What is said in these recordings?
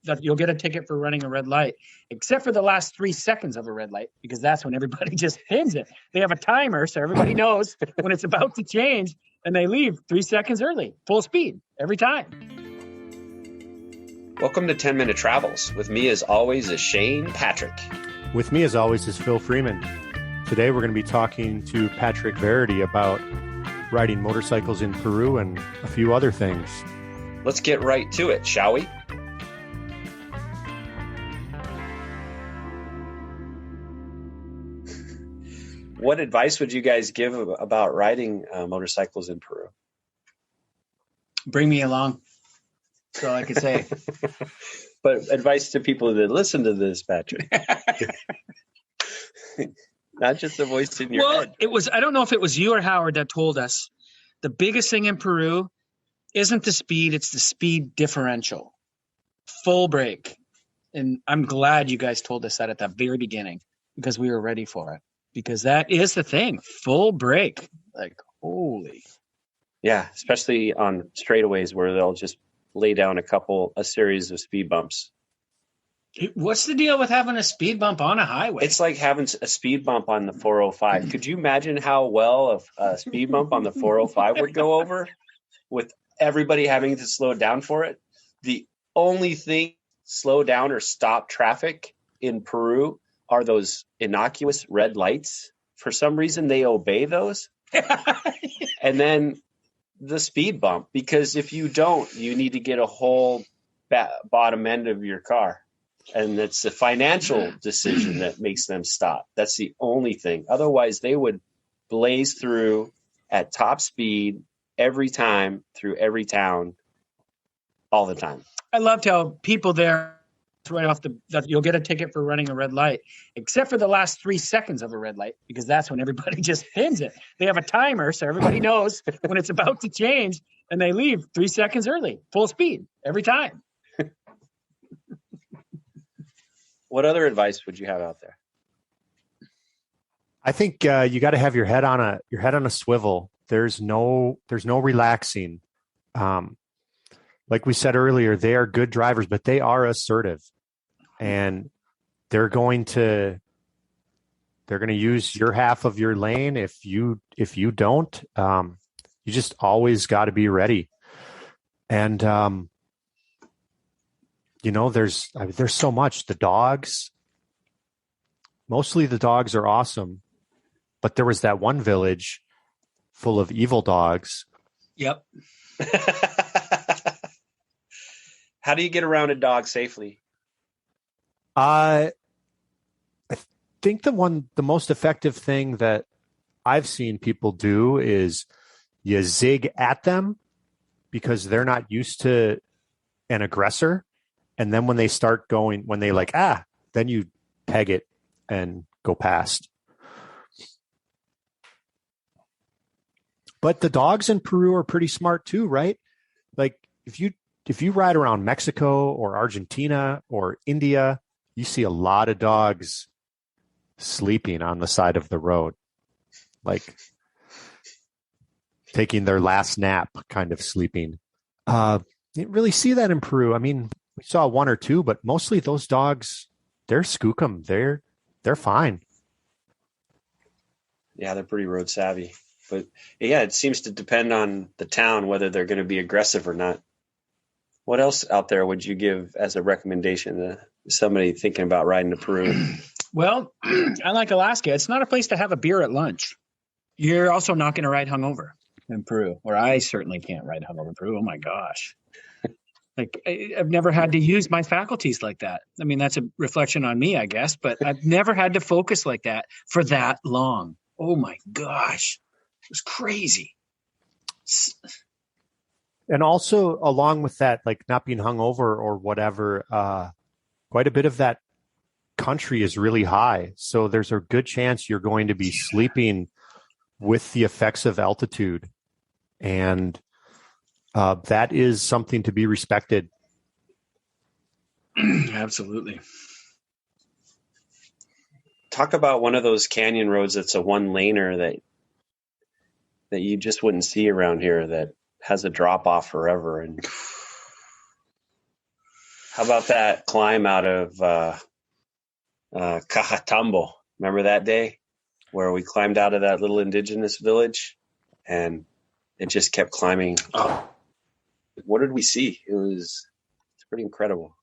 that you'll get a ticket for running a red light, except for the last 3 seconds of a red light, because that's when everybody just pins it. They have a timer, so everybody knows when it's about to change, and they leave 3 seconds early, full speed, every time. Welcome to 10 Minute Travels. With me, as always, is Shane Patrick. With me, as always, is Phil Freeman. Today, we're going to be talking to Patrick Verity about riding motorcycles in Peru and a few other things. Let's get right to it, shall we? What advice would you guys give about riding motorcycles in Peru? Bring me along. That's all I can say. But advice to people that listen to this, Patrick. Not just the voice in your head. I don't know if it was you or Howard that told us the biggest thing in Peru isn't the speed, it's the speed differential. Full brake. And I'm glad you guys told us that at the very beginning, because we were ready for it. Because that is the thing. Full brake. Like, holy. Yeah, especially on straightaways where they'll just lay down a series of speed bumps. What's the deal with having a speed bump on a highway? It's like having a speed bump on the 405. Could you imagine how well a speed bump on the 405 would go over with everybody having to slow down for it? The only thing slow down or stop traffic in Peru are those innocuous red lights. For some reason, they obey those. And then the speed bump, because if you don't, you need to get a whole bottom end of your car. And it's a financial decision that makes them stop. That's the only thing. Otherwise, they would blaze through at top speed every time through every town all the time. I loved how people there right off that you'll get a ticket for running a red light, except for the last 3 seconds of a red light, because that's when everybody just pins it. They have a timer, so everybody knows when it's about to change, and they leave 3 seconds early, full speed, every time. What other advice would you have out there? I think you got to have your head on a swivel. There's no relaxing. Like we said earlier, they are good drivers, but they are assertive, and they're going to use your half of your lane. If you don't, you just always got to be ready. And there's so much. The dogs, mostly the dogs are awesome, but there was that one village full of evil dogs. Yep. How do you get around a dog safely? I think the most effective thing that I've seen people do is you zig at them because they're not used to an aggressor. And then when they start going, when they then you peg it and go past. But the dogs in Peru are pretty smart too, right? Like if you ride around Mexico or Argentina or India, you see a lot of dogs sleeping on the side of the road, like taking their last nap, kind of sleeping. You didn't really see that in Peru. I mean, we saw one or two, but mostly those dogs, they're skookum. They're fine. Yeah, they're pretty road savvy. But yeah, it seems to depend on the town whether they're going to be aggressive or not. What else out there would you give as a recommendation to somebody thinking about riding to Peru? Well, unlike Alaska, it's not a place to have a beer at lunch. You're also not going to ride hungover in Peru, or I certainly can't ride hungover in Peru. Oh my gosh. Like I've never had to use my faculties like that. I mean, that's a reflection on me, I guess, but I've never had to focus like that for that long. Oh my gosh. It was crazy. And also along with that, like not being hungover or whatever, quite a bit of that country is really high. So there's a good chance you're going to be sleeping with the effects of altitude. And that is something to be respected. Absolutely. Talk about one of those canyon roads that's a one-laner that you just wouldn't see around here, that has a drop-off forever. And How about that climb out of Cajatambo? Remember that day where we climbed out of that little indigenous village and it just kept climbing? Oh, what did we see? It's pretty incredible.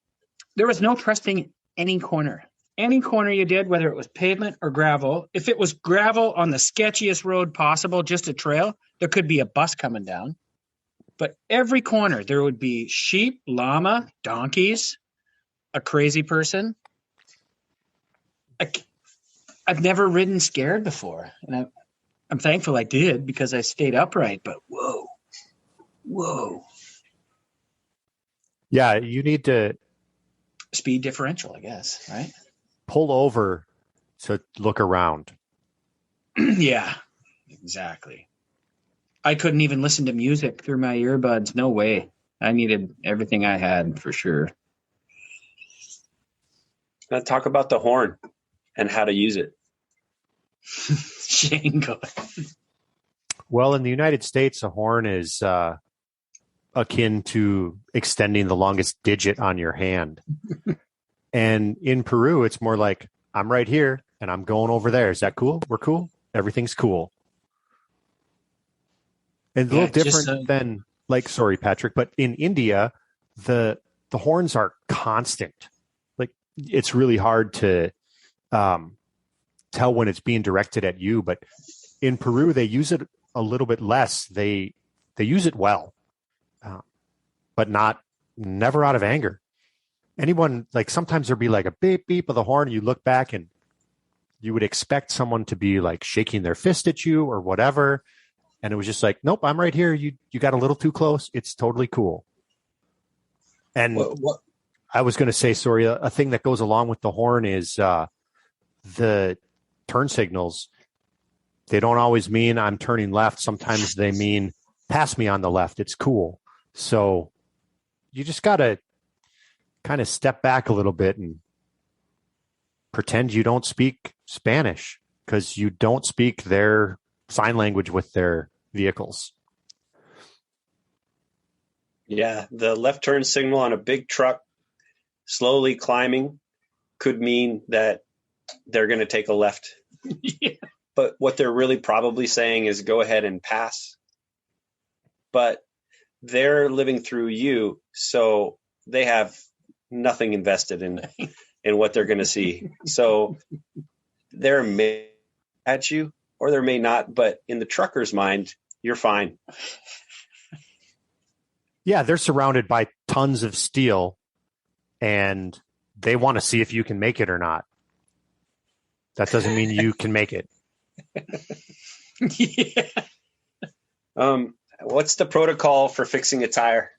There was no trusting any corner. Any corner you did, whether it was pavement or gravel, if it was gravel on the sketchiest road possible, just a trail, there could be a bus coming down. But every corner, there would be sheep, llama, donkeys, a crazy person. I've never ridden scared before. And I'm thankful I did because I stayed upright. But whoa. Yeah, you need to speed differential, I guess, right? Pull over to look around. Yeah, exactly. I couldn't even listen to music through my earbuds. No way. I needed everything I had for sure. Let's talk about the horn and how to use it. Shane, go ahead. Well, in the United States, a horn is akin to extending the longest digit on your hand. And in Peru, it's more like, I'm right here and I'm going over there. Is that cool? We're cool? Everything's cool. And a little different than, like, sorry, Patrick, but in India, the horns are constant. Like, it's really hard to tell when it's being directed at you. But in Peru, they use it a little bit less. They use it well, but never out of anger. Anyone, like, sometimes there'd be like a beep beep of the horn. And you look back and you would expect someone to be like shaking their fist at you or whatever. And it was just like, nope, I'm right here. You got a little too close. It's totally cool. And what? I was going to say, sorry, a thing that goes along with the horn is the turn signals. They don't always mean I'm turning left. Sometimes they mean pass me on the left. It's cool. So you just got to kind of step back a little bit and pretend you don't speak Spanish because you don't speak their sign language with their vehicles. Yeah, the left turn signal on a big truck slowly climbing could mean that they're going to take a left. Yeah. But what they're really probably saying is go ahead and pass. But they're living through you, so they have nothing invested in what they're going to see. So they're may at you or there may not, but in the trucker's mind, you're fine. Yeah, they're surrounded by tons of steel and they want to see if you can make it or not. That doesn't mean you can make it. Yeah. What's the protocol for fixing a tire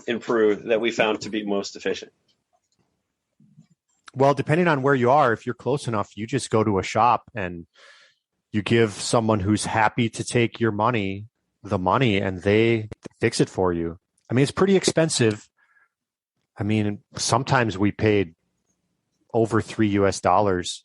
in Peru that we found to be most efficient? Well, depending on where you are, if you're close enough, you just go to a shop and you give someone who's happy to take your money, the money, and they fix it for you. I mean, it's pretty expensive. I mean, sometimes we paid over $3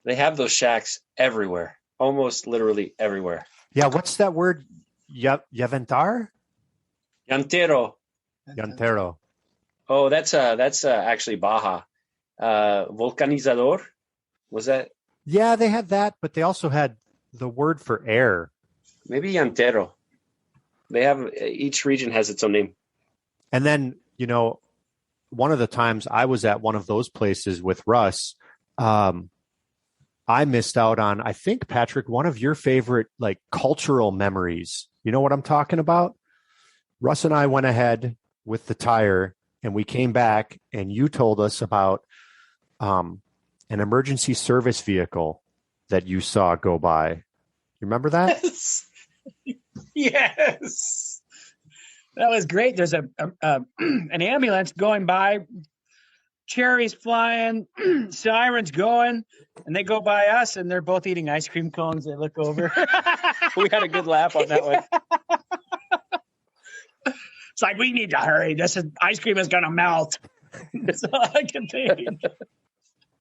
They have those shacks everywhere, almost literally everywhere. Yeah, what's that word? Yaventar? Llantero. Llantero. Oh, that's actually Baja. Vulcanizador. Was that? Yeah, they had that, but they also had the word for air. Maybe Llantero. They have, each region has its own name. And then, you know, one of the times I was at one of those places with Russ, I missed out on, I think, Patrick, one of your favorite, like, cultural memories. You know what I'm talking about? Russ and I went ahead with the tire and we came back and you told us about an emergency service vehicle that you saw go by. You remember that? Yes. Yes. That was great. There's an ambulance going by, cherries flying, sirens going, and they go by us and they're both eating ice cream cones. They look over. We had a good laugh on that one. It's like, we need to hurry. Ice cream is going to melt. That's all I can think.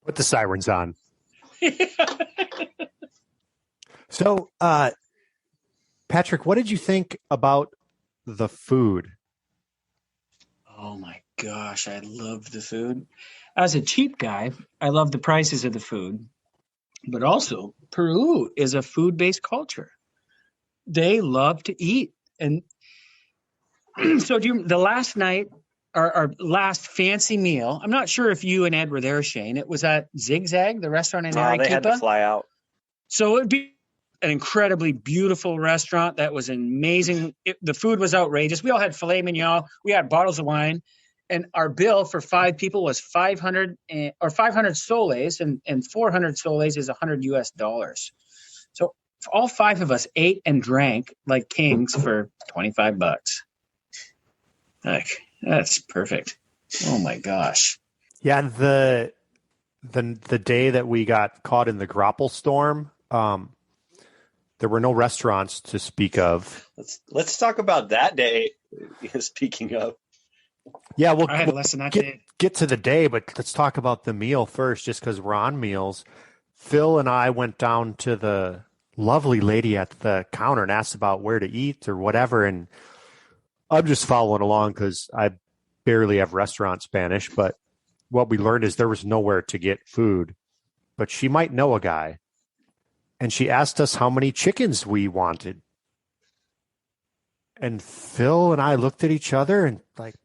Put the sirens on. So, Patrick, what did you think about the food. Oh my gosh, I love the food. As a cheap guy, I love the prices of the food, but also Peru is a food-based culture. They love to eat. And so the last night, our last fancy meal, I'm not sure if you and Ed were there, Shane. It was at Zigzag, the restaurant in Arequipa. They had to fly out. So it'd be an incredibly beautiful restaurant that was amazing. The food was outrageous. We all had filet mignon. We had bottles of wine. And our bill for 5 people was 500 soles, and 400 soles is $100. So all 5 of us ate and drank like kings for $25. Like, that's perfect. Oh my gosh. Yeah, the day that we got caught in the grapple storm, there were no restaurants to speak of. Let's talk about that day. Speaking of. Yeah, I had a lesson that day. Get to the day, but let's talk about the meal first, just because we're on meals. Phil and I went down to the lovely lady at the counter and asked about where to eat or whatever, and I'm just following along because I barely have restaurant Spanish, but what we learned is there was nowhere to get food, but she might know a guy, and she asked us how many chickens we wanted. And Phil and I looked at each other and like,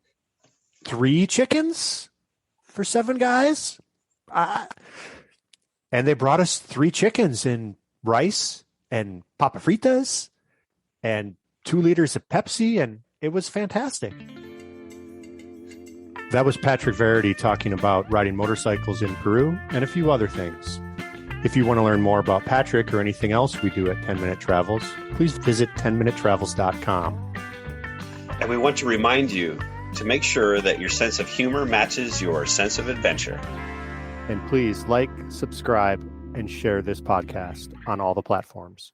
3 chickens for 7 guys? And they brought us 3 chickens and rice and papa fritas and 2 liters of Pepsi, and it was fantastic. That was Patrick Verity talking about riding motorcycles in Peru and a few other things. If you want to learn more about Patrick or anything else we do at 10 Minute Travels, please visit 10minutetravels.com. And we want to remind you to make sure that your sense of humor matches your sense of adventure. And please like, subscribe, and share this podcast on all the platforms.